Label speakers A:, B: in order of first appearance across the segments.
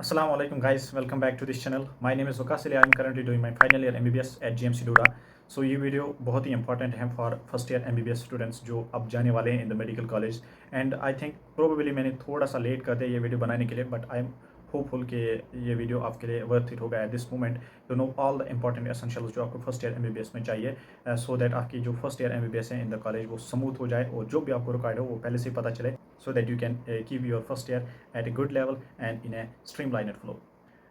A: Assalamu alaikum guys, welcome back to this channel. My name is Waqas Ali. I am currently doing my final year MBBS at GMC Doda. So ये video बहुत ही important है for first year MBBS students जो अब जाने वाले हैं in the medical college. And I think probably मैंने थोड़ा सा लेट कर दिया ये वीडियो बनाने के लिए, बट आई एम होपफुल कि ये वीडियो आपके लिए वर्थ इट होगा at this moment to know all the important essentials जो आपको फर्स्ट ईयर MBBS में चाहिए, सो दैट आपकी जो फर्स्ट ईयर MBBS है इन द कॉलेज वो स्मूथ हो जाए और जो भी आपको रिक्वायर्ड हो वो पहले से ही पता चले, so that you can keep your first year at a good level and in a streamlined flow.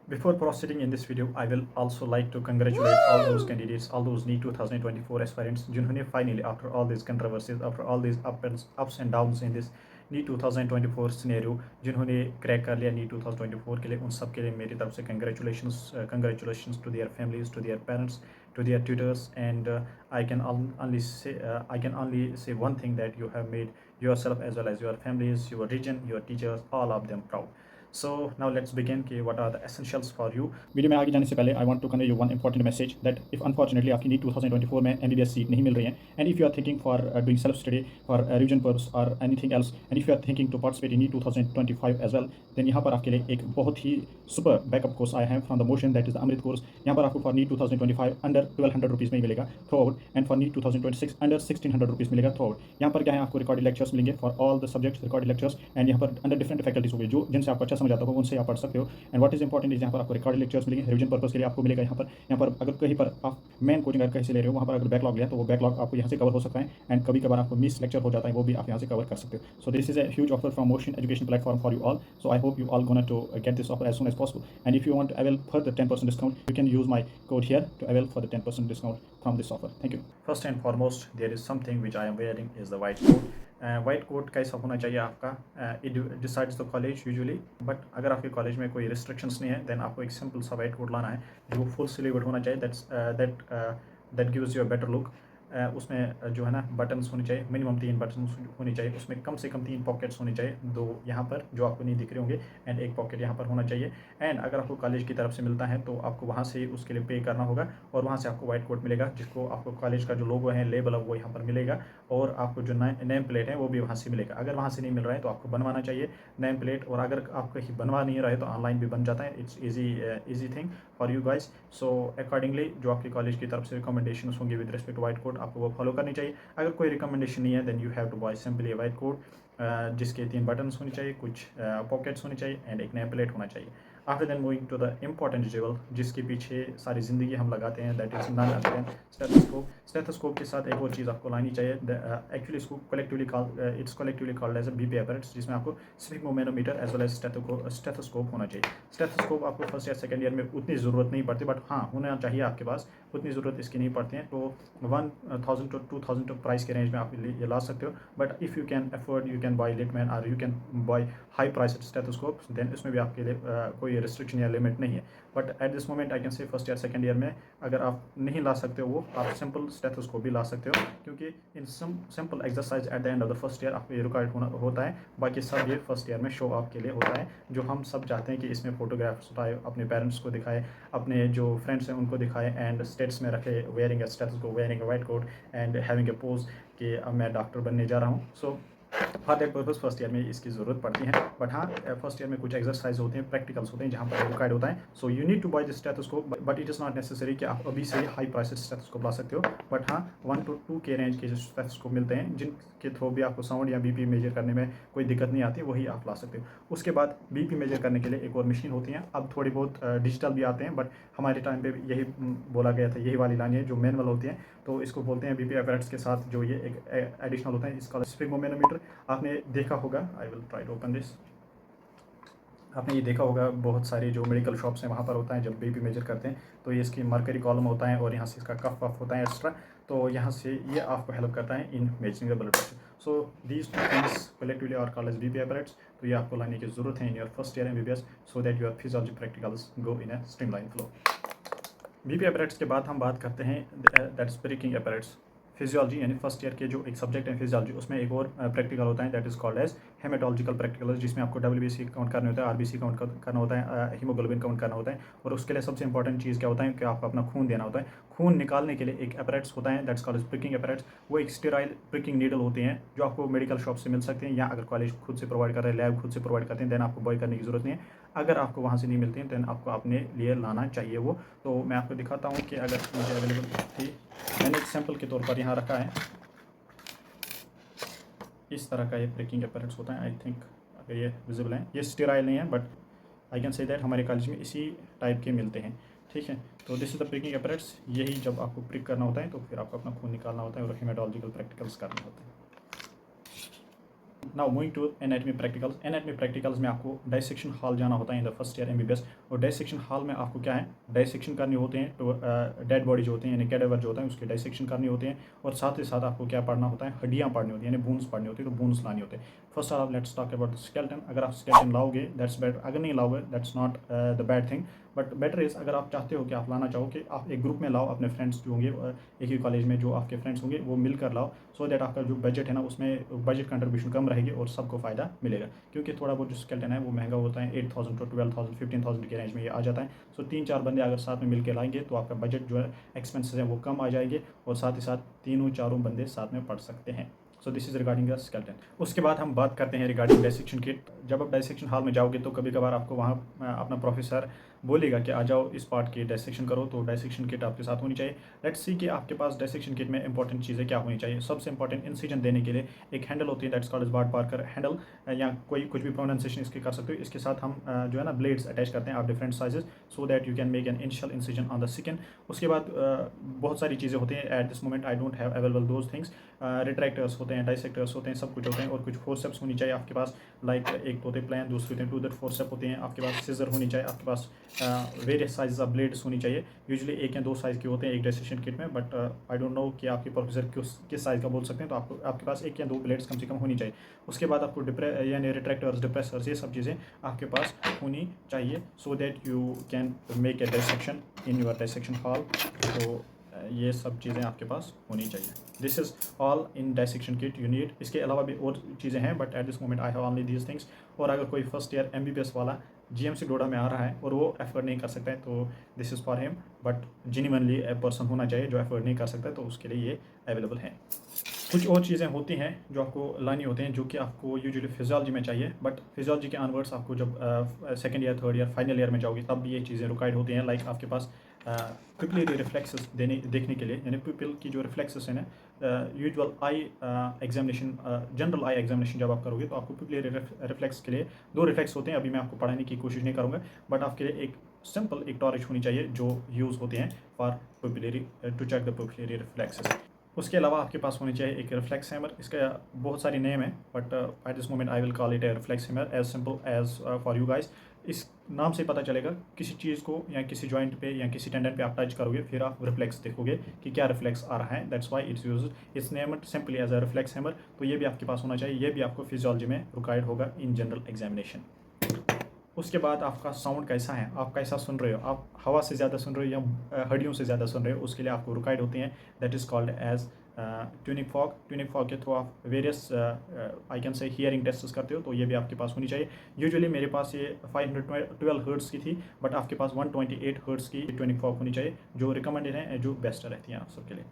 A: Before proceeding in this video, I will also like to congratulate all those candidates, all those NEET 2024 aspirants जिन्होंने finally after all these controversies, after all these ups and downs in this NEET 2024 scenario, जिन्होंने crack कर लिया NEET 2024 के लिए, उन सब के लिए मेरी तरफ से congratulations to their families, to their parents, to their tutors, and I can only say one thing, that you have made yourself as well as your families, your region, your teachers, all of them proud. So now let's begin कि what are the essentials for you. Video में आगे जाने से पहले I want to convey you one important message that if unfortunately आपकी NEET 2024 में MBBS seat नहीं मिल रही है, and if you are thinking for doing self study for revision purpose or anything else, and if you are thinking to participate in NEET 2025 as well, then यहाँ पर आपके लिए एक बहुत ही सुपर बैकअप कोर्स आया है from the Motion, that is the Amrit course. यहाँ पर आपको फॉर NEET 2025 अंडर 1200 रुपीज़ में ही मिलेगा through out, and for NEET 2026 under 1600 rupees मिलेगा थ्रू आउट. यहाँ पर क्या है, आपको रिकॉर्डेड लेक्चर्स मिलेंगे for all the subjects, recorded lectures, and यहाँ पर अंडर डिफरेंट फैकल्टीज होगी जो जिनसे आपको अच्छा समझ आता हो उनसे आप पढ़ सकते हो. And what is important is यहाँ पर आपको रिकॉर्डेड लेक्चर्स मिलेंगे रिविजन पर्पस के लिए आपको मिलेगा. यहाँ पर अगर कहीं पर आप मेन कोचिंग अगर कहीं से ले रहे हो, वहाँ पर अगर बैकलॉग है तो वो बैकलॉग आपको यहाँ से कवर हो सकता है, एंड कभी कभार आपको मिस लेक्चर हो जाता है, वो भी आप यहाँ से कवर कर सकते हो. So this is a huge offer from Motion education platform for you all. So I hope you all gonna to get this offer as soon as possible, and if you want to avail for the 10% discount, you can use my code here to avail for the 10% discount from this offer. Thank you. First and foremost, there is something which I am wearing is the white coat. White coat कैसा होना चाहिए आपका, it decides the college usually, but अगर आपके college में कोई restrictions नहीं है देन आपको एक सिंपल सा वाइट कोट लाना है जो फुल स्लीव्ड होना चाहिए. That gives you a better look. उसमें जो है ना बटन्स होने चाहिए, मिनिमम 3 बटन्स होने चाहिए, उसमें कम से कम 3 पॉकेट्स होने चाहिए, 2 यहाँ पर जो आपको नहीं दिख रहे होंगे एंड एक पॉकेट यहाँ पर होना चाहिए. एंड अगर आपको कॉलेज की तरफ से मिलता है तो आपको वहाँ से उसके लिए पे करना होगा और वहाँ से आपको वाइट कोट मिलेगा जिसको आपको कॉलेज का जो लोगो है, लेबल है, वो यहाँ पर मिलेगा, और आपको जो नेम प्लेट है वो भी वहाँ से मिलेगा. अगर वहाँ से नहीं मिल रहा है तो आपको बनवाना चाहिए नेम प्लेट, और अगर आप कहीं बनवा नहीं रहे तो ऑनलाइन भी बन जाता है. It's easy thing for you guys. So accordingly जो आपकी कॉलेज की तरफ से रिकमेंडेशन होंगी with respect to white coat आपको वो फॉलो करनी चाहिए. अगर कोई रिकमेंडेशन नहीं है then you have to buy simply white coat जिसके 3 बटन्स होने चाहिए, कुछ पॉकेट्स होने चाहिए एंड एक नेम प्लेट होना चाहिए. After then moving to the important visual जिसके पीछे सारी ज़िंदगी हम लगाते हैं, that is none other than stethoscope. Stethoscope के साथ एक और चीज़ आपको लानी चाहिए. एक्चुअली इसको collectively called as a BP apparatus, जिसमें आपको sphygmomanometer as well as stethoscope होना चाहिए. स्टेथोस्कोप आपको फर्स्ट या सेकंड ईयर में उतनी ज़रूरत नहीं पड़ती, बट हाँ होना चाहिए आपके पास, उतनी ज़रूरत इसकी नहीं पड़ती है. तो 1000 to 2000 प्राइस के रेंज में आप ये ला सकते हो, but if you can afford you can buy Littmann और you can buy high price stethoscope, then इसमें भी आपके लिए कोई रिस्ट्रिक्शन या लिमिट नहीं है. But at this moment I can से फर्स्ट ईयर सेकंड ईयर में अगर आप नहीं ला सकते हो वो, आप सिंपल स्टेथोस्कोप भी ला सकते हो, क्योंकि in simple exercise at the end of the first year आपको ये रिकॉर्ड होता है. बाकी सब ये फर्स्ट ईयर में शो ऑफ के लिए होता है, जो हम सब चाहते हैं कि इसमें फोटोग्राफ्स उठाए, अपने पेरेंट्स को दिखाए, अपने जो फ्रेंड्स हैं उनको दिखाए, एंड स्टेट्स में रखे wearing a stethoscope, wearing a white coat and having a pose कि अब मैं डॉक्टर बनने जा रहा हूँ. So for that purpose first year में इसकी ज़रूरत पड़ती है. बट हाँ फर्स्ट ईयर में कुछ एक्सरसाइज होते हैं, प्रैक्टिकल्स होते हैं जहाँ पर रिक्वायर्ड होता है. So you need to buy this stethoscope, but it is not necessary कि आप अभी से हाई प्राइस स्टेथोस्कोप ला सकते हो. बट हाँ 1 to 2 के रेंज के जो स्टेथोस्कोप मिलते हैं जिनके थ्रू भी आपको साउंड या बीपी मेजर करने में कोई दिक्कत नहीं आती, वही आप ला सकते हो. उसके बाद बीपी मेजर करने के लिए एक और मशीन होती है. अब थोड़ी बहुत डिजिटल भी आते हैं, बट हमारे टाइम पे यही बोला गया था, यही वाली लानी है जो मैनुअल होती है, तो इसको बोलते हैं बीपी एपरेट्स के साथ जो ये एक एडिशनल होता है, इसका स्फिग्मोमेनोमीटर. आपने देखा होगा, I will try to open this. आपने ये देखा होगा बहुत सारी जो मेडिकल शॉप्स हैं वहाँ पर होता है, जब बीपी मेजर करते हैं तो ये इसकी मर्करी कॉलम होता है और यहाँ से इसका कफ वफ होता है एक्स्ट्रा, तो यहाँ से ये आपको हेल्प करता है in measuring the blood pressure. So these two things collectively are called as BP apparatus. तो ये आपको लाने की ज़रूरत है in your first year MBBS, so that your physiology practicals go in a streamline flow. BP apparatus के बाद हम बात करते हैं दैट्स ब्रेकिंग एपरेट्स. फिजियोलॉजी यानी फर्स्ट ईयर के जो एक सब्जेक्ट है फिजियोलॉजी, उसमें एक और प्रैक्टिकल होता है that is called as hematological practicals, जिसमें आपको WBC काउंट करने होता है, RBC काउंट करना होता है, हीमोग्लोबिन काउंट करना होता है। और उसके लिए सबसे इंपॉर्टेंट चीज़ क्या होता है कि आपको अपना खून देना होता है। खून निकालने के लिए एक अपैरेट्स होता है, दैट्स कॉल्ड प्रिकिंग अपैरेट्स। वो एक स्टेराइल प्रिकिंग नीडल होते हैं जो आपको मेडिकल शॉप से मिल सकते हैं, या अगर कॉलेज खुद से प्रोवाइड कर रहे हैं, लैब खुद से प्रोवाइड करते हैं, देन आपको बॉय करने की ज़रूरत नहीं है। अगर आपको वहाँ से नहीं मिलते हैं देन आपको अपने लिए लाना चाहिए वो। तो मैं आपको दिखाता हूँ कि अगर मुझे अवेलेबल थी, मैंने एक सैम्पल के तौर पर यहाँ रखा है। इस तरह का ये प्रिकिंग अपैरेट्स होता है। आई थिंक अगर ये विजिबल है, ये स्टेराइल नहीं है, but I can say that हमारे कॉलेज में इसी टाइप के मिलते हैं। ठीक है, तो दिस इज़ द प्रिकिंग अपैरेट्स। यही जब आपको प्रिक करना होता है तो फिर आपको अपना खून निकालना होता है और हेमेटोलॉजिकल प्रैक्टिकल्स करने होते हैं। Now moving to anatomy practicals. Anatomy practicals में आपको डाइसेक्शन हॉल जाना होता है in the first year MBBS। और डाइसेक्शन हॉल में आपको क्या है, डाइसेक्शन करनी होते हैं, तो डेड बॉडी जो होते हैं यानी कैडेवर जो होता है उसके डाइसेक्शन करनी होते हैं। और साथ ही साथ आपको क्या पढ़ना होता है, हड्डियाँ पढ़नी होती है, यानी बोन्स पढ़नी होती है, तो बोन्स लानी होते हैं। First of all let's talk about the skeleton. अगर आप स्केलेटन लाओगे दैट्स बेटर, अगर नहीं लाओगे that's not the bad thing, but better is अगर आप चाहते हो कि आप लाना चाहो कि आप एक ग्रुप में लाओ, अपने फ्रेंड्स जो होंगे एक ही कॉलेज में जो आपके फ्रेंड्स होंगे वो मिलकर लाओ, सो दैट आपका जो बजट है ना उसमें बजट कंट्रीब्यूशन कम रहेगी और सबको फ़ायदा मिलेगा। क्योंकि थोड़ा बहुत जो स्केलेटन है वो महंगा होता है, 8,000 to 12,000 15,000 के रेंज में ये आ जाता है। सो 3-4 बंदे अगर साथ में मिलकर लाएंगे तो आपका बजट जो है, एक्सपेंसेस हैं वो कम आ जाएंगे, और साथ ही साथ तीनों चारों बंदे साथ में पढ़ सकते हैं। So this is regarding the skeleton. उसके बाद हम बात करते हैं रिगार्डिंग डाइसेक्शन किट। जब आप डाइसेक्शन हॉल में जाओगे तो कभी कभार आपको वहाँ अपना प्रोफेसर बोलेगा कि आ जाओ इस पार्ट की डाइसेक्शन करो, तो डाइसेक्शन किट आपके साथ होनी चाहिए। लेट्स सी कि आपके पास डाइसेक्शन किट में इंपॉर्टेंट चीज़ें क्या होनी चाहिए। सबसे इंपॉर्टेंट इंसिजन देने के लिए एक हैंडल होती है, that's called Bard Parker handle, या कोई कुछ भी प्रोनाउंसिएशन इसके कर सकते हो। इसके साथ हम जो है ना ब्लेड्स अटैच करते हैं of different sizes, so that you can make an initial incision on the skin. उसके बाद बहुत सारी चीज़ें होती हैं, at this moment I don't have available those things. Retractors होते हैं, डाइसेक्टर्स होते हैं, सब कुछ होते हैं, और कुछ फोर्सेप्स होनी चाहिए आपके पास। लाइक एक तो होते हैं प्लान, दूसरे होते हैं टू फोर्सेप होते हैं आपके पास। सीजर होनी चाहिए आपके पास, वेरियस साइज ऑफ ब्लेड्स होनी चाहिए। यूजुअली 1 या 2 साइज़ के होते हैं एक डाइसेक्शन किट में, बट आई डोंट नो कि आपके प्रोफेसर किस साइज़ का बोल सकते हैं, तो आपको आपके पास 1 या 2 ब्लेड्स कम से कम होनी चाहिए। उसके बाद आपको यानी रिट्रैक्टर्स, डिप्रेसर्स, ये सब चीज़ें आपके पास होनी चाहिए, सो that you can make a dissection in your dissection hall. तो ये सब चीज़ें आपके पास होनी चाहिए। This is all in dissection kit you need. इसके अलावा भी और चीज़ें हैं, but at this moment I have only these things. और अगर कोई फर्स्ट ईयर MBBS वाला GMC डोडा में आ रहा है और वो एफर्ड नहीं कर सकता है, तो this is for him, but genuinely a person होना चाहिए जो एफर्ड नहीं कर सकता है, तो उसके लिए ये अवेलेबल है। कुछ और चीज़ें होती हैं जो आपको लानी होती हैं, जो कि आपको यूजुअली फिजियोलॉजी में चाहिए, बट फिजियोलॉजी के ऑनवर्ड्स आपको जब second year, third year, final year में जाओगे तब भी ये चीज़ें रिक्वायर्ड होती हैं। लाइक आपके पास पिपलियरी रिफ्लेक्सेस देखने के लिए, यानी पिपल की जो रिफ्लेक्सेस है ना, usual eye examination, general eye examination जब आप करोगे तो आपको पिपलियरी रिफ्लेक्स के लिए 2 रिफ्लेक्स होते हैं। अभी मैं आपको पढ़ाने की कोशिश नहीं करूँगा, बट आपके लिए एक सिंपल एक टॉर्च होनी चाहिए जो यूज़ होते हैं for pupillary, to check the pupillary reflexes. उसके अलावा आपके पास होनी चाहिए एक रिफ्लेक्स हैमर। इसका बहुत सारी नेम है, but at this moment I will call it a reflex hammer, as simple as for you guys. इस नाम से पता चलेगा किसी चीज़ को या किसी जॉइंट पे या किसी टेंडन पे आप टच करोगे, फिर आप रिफ्लेक्स देखोगे कि क्या रिफ्लेक्स आ रहा है। That's why it's use, it's named simply as a reflex hammer. तो ये भी आपके पास होना चाहिए, ये भी आपको फिजियोलॉजी में रिक्वायर्ड होगा इन जनरल एग्जामिनेशन। उसके बाद आपका साउंड कैसा है, आप कैसा सुन रहे हो, आप हवा से ज़्यादा सुन रहे हो या हड्डियों से ज़्यादा सुन रहे हो, उसके लिए आपको रिक्वायर्ड होते हैं, that is called as tuning fork. Tuning fork के थ्रू आप various I can say hearing test करते हो, तो ये भी आपके पास होनी चाहिए। यूजुअली मेरे पास ये 512 हर्ट्ज़ की थी, बट आपके पास 128 हर्ट्ज़ की ट्यूनिंग फॉग होनी चाहिए, जो रिकमेंडेड है, जो बेस्ट रहती हैं आप सबके लिए।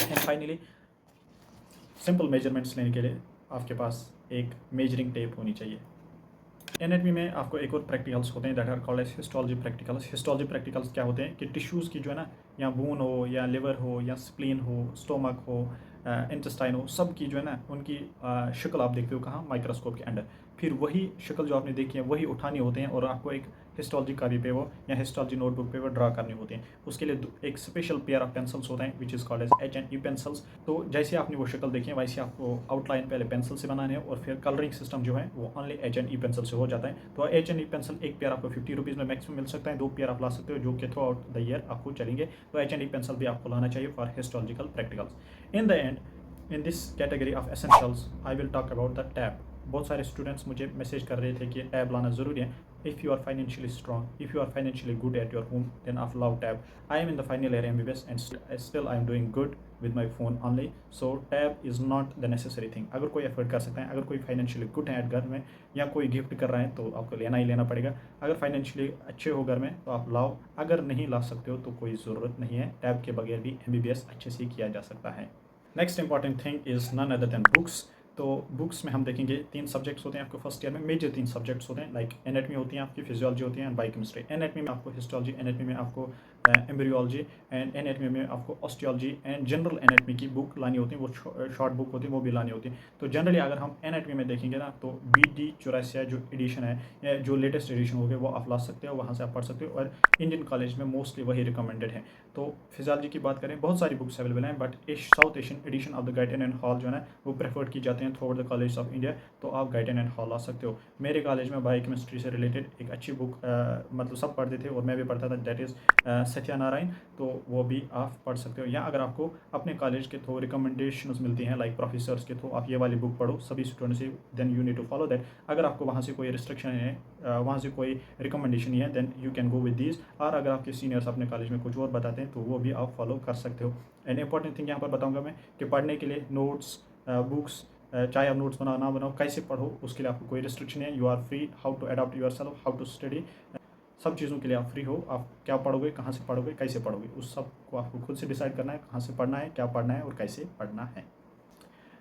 A: एंड फाइनली सिंपल मेजरमेंट्स लेने के लिए आपके पास एक मेजरिंग टेप होनी चाहिए। एनाटमी में आपको एक और प्रैक्टिकल्स होते हैं, that are called as histology practicals. Histology practicals क्या होते हैं कि टिश्यूज़ की जो है ना, या बोन हो या लिवर हो या स्प्लीन हो, स्टोमक हो, इंटेस्टाइन हो, सब की जो है ना उनकी शक्ल आप देखते हो कहाँ, माइक्रोस्कोप के अंडर। फिर वही शक्ल जो आपने देखी है वही उठानी होते हैं और आपको एक हिस्टोलॉजी कापी पे वो या हिस्टोलॉजी नोटबुक पे वो ड्रा करनी होती हैं। उसके लिए एक स्पेशल पेयर ऑफ पेंसिल्स होते हैं which is called as H&E pencils. तो जैसे आपने वो शक्ल देखी है वैसे आपको आउटलाइन पहले पेंसिल से बनाने है और फिर कलरिंग सिस्टम जो है वो ओनली H&E पेंसिल से हो जाता है। तो H&E पेंसिल एक पेयर आपको 50 रुपीज़ में मैक्सिमम मिल सकता है, 2 पेयर आप ला सकते हो जो कि थ्रू आउट द ईयर आपको चलेंगे। तो H&E पेंसिल भी आपको लाना चाहिए for histological practicals. In the end, in this category of essentials I will talk about the tab. बहुत सारे स्टूडेंट्स मुझे मैसेज कर रहे थे कि टैब लाना ज़रूरी है। If you are financially strong, if you are financially good at your home, then allow tab. I am in the final year MBBS and still I am doing good with my phone only. So tab is not the necessary thing. अगर कोई afford कर सकता है, अगर कोई financially good है घर में या कोई गिफ्ट कर रहा है तो आपको लेना ही लेना पड़ेगा। अगर फाइनेंशियली अच्छे हो घर में तो आप लाओ, अगर नहीं ला सकते हो तो कोई ज़रूरत नहीं है। टैब के बगैर भी MBBS अच्छे से किया जा सकता है। Next important thing is none other than books. तो बुक्स में हम देखेंगे 3 सब्जेक्ट्स होते हैं आपको फर्स्ट ईयर में, मेजर 3 सब्जेक्ट्स होते हैं। लाइक एनाटमी होती है आपकी, फिजियोलॉजी होती है एंड बायोकेमिस्ट्री। एनाटमी में आपको हिस्टोलॉजी, एनाटमी में आपको एम्ब्रियोलॉजी एंड एनाटमी में आपको ऑस्टियोलॉजी एंड जनरल एनाटमी की बुक लानी होती है, वो शॉर्ट बुक होती है, वो भी लानी होती है। तो जनरली अगर हम एनाटमी में देखेंगे ना तो BD 84 जो एडिशन है या जो लेटेस्ट एडिशन हो गया वो आप ला सकते हो, वहाँ से आप पढ़ सकते हो और इंडियन कॉलेज में मोस्टली वही रिकमेंडेड है। तो फिजियोलॉजी की बात करें, बहुत सारी बुक्स अवेलेबल हैं, but South Asian edition of the Guyton and Hall जो है वो प्रेफर्ड की जाते हैं throughout the college of India. तो आप गाइटन एंड हॉल ला सकते हो। मेरे कॉलेज में बायोकेमिस्ट्री से रिलेटेड एक अच्छी बुक मतलब सब पढ़ते थे और मैं भी पढ़ता था, दैट इज़ सत्यानारायण। तो वो भी आप पढ़ सकते हो, या अगर आपको अपने कॉलेज के थ्रू रिकमेंडेशंस मिलती हैं लाइक प्रोफेसर्स के थ्रू, आप ये वाली बुक पढ़ो सभी स्टूडेंट्स से, then you need to follow that. अगर आपको वहाँ से कोई रिस्ट्रिक्शन है, वहाँ से कोई रिकमेंडेशन नहीं है, then you can go with these. और अगर आपके सीनियर्स अपने कॉलेज में कुछ और बताते हैं तो वो भी आप फॉलो कर सकते हो। एंड इंपॉर्टेंट थिंग यहाँ पर बताऊँगा मैं कि पढ़ने के लिए नोट्स, बुक्स, चाहे आप नोट्स बनाओ ना बनाओ, कैसे पढ़ो उसके लिए आपको कोई रिस्ट्रिक्शन है। You are free how to adopt yourself, how to study, सब चीज़ों के लिए आप फ्री हो। आप क्या पढ़ोगे, कहाँ से पढ़ोगे, कैसे पढ़ोगे, उस सब को आपको खुद से डिसाइड करना है, कहाँ से पढ़ना है, क्या पढ़ना है और कैसे पढ़ना है।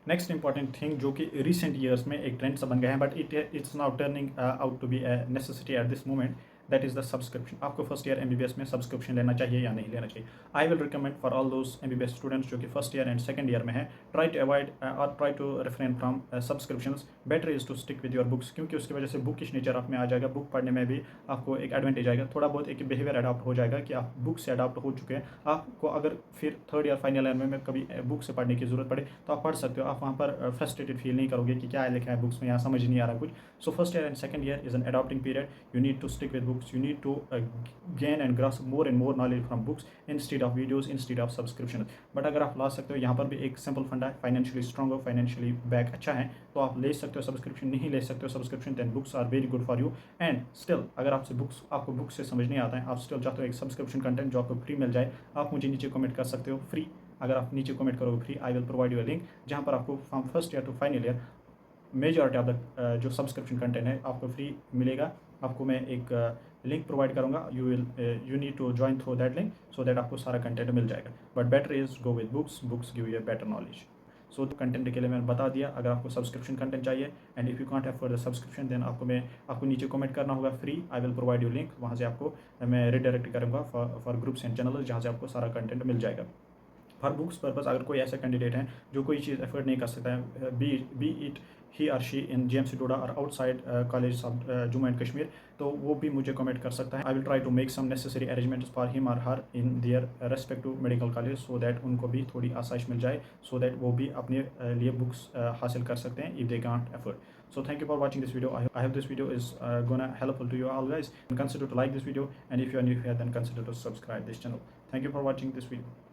A: नेक्स्ट इंपॉर्टेंट थिंग जो कि रिसेंट ईयर्स में एक ट्रेंड सा बन गया है, but it's now turning out to be a necessity at this moment, that is the subscription. आपको फर्स्ट ईयर MBBS में सब्सक्रिप्शन लेना चाहिए या नहीं लेना चाहिए। I will recommend for all those MBBS students जो कि first year and second year में है, ट्राई टू अवॉइड और try to refrain from subscriptions. Better is to stick with your books, क्योंकि उसकी वजह से बुकिश नेचर आप में आ जाएगा। बुक पढ़ने में भी आपको एक एडवांटेज आएगा, थोड़ा बहुत एक बिहेवियर अडॉप्ट हो जाएगा कि आप बुक से अडॉप्ट हो चुके हैं। आपको अगर फिर थर्ड ईयर फाइनल ईयर में कभी बुक से पढ़ने की जरूरत पड़े तो आप पढ़ सकते हो। आप वहाँ पर फ्रस्ट्रेटेड फील नहीं करोगे कि क्या लिखा है बुक्स में, यहाँ समझ नहीं आ रहा कुछ। So first year and second year is an adopting period. You need to stick with books, you need to gain and grasp more and more knowledge from books instead of videos, instead of subscription। But अगर आप ला सकते हो, यहाँ पर भी एक simple फंडा है, फाइनेंशियली स्ट्रॉन्ग हो, फाइनेंशियली बैक अच्छा है तो आप ले सकते हो सब्सक्रिप्शन। नहीं ले सकते हो subscription, then books are very good for you. And still अगर आपको बुक्स से समझ नहीं आता है, आप स्टिल चाहते हो एक सब्सक्रिप्शन कंटेंट जो आपको फ्री मिल जाए, आप मुझे नीचे कमेंट कर सकते हो फ्री। अगर आप नीचे कमेंट करोगे free, I will provide you a link जहाँ पर आपको from first year to final year majority of the जो सब्सक्रिप्शन कंटेंट है आपको फ्री मिलेगा। आपको मैं एक लिंक प्रोवाइड करूँगा, you need to join through that link so that आपको सारा कंटेंट मिल जाएगा। But better is go with books, books give you better knowledge. सो कंटेंट के लिए मैंने बता दिया। अगर आपको सब्सक्रिप्शन कंटेंट चाहिए and if you can't afford the subscription, then आपको नीचे कमेंट करना होगा free, I will provide you link. वहाँ से आपको मैं रिडायरेक्ट करूँगा फॉर ग्रुप्स एंड चैनल जहाँ से आपको सारा कंटेंट मिल जाएगा। फॉर बुक्स पर्पस अगर कोई ऐसा कैंडिडेट है जो कोई चीज़ अफोर्ड नहीं कर सकता है, बी इट ही और शी इन GMC डोडा और outside college of Jammu and Kashmir, तो वो भी मुझे कमेंट कर सकता है। I will try to make some necessary arrangements for him और her in their respective medical college so that उनको भी थोड़ी आसाइश मिल जाए, सो दैट वो भी अपने लिए बुक्स हासिल कर सकते हैं if they can't afford. So thank you for watching this video. I hope this video is gonna helpful to you all guys. Consider to like this video, and if you are new here, then consider to subscribe this channel. Thank you for watching this video.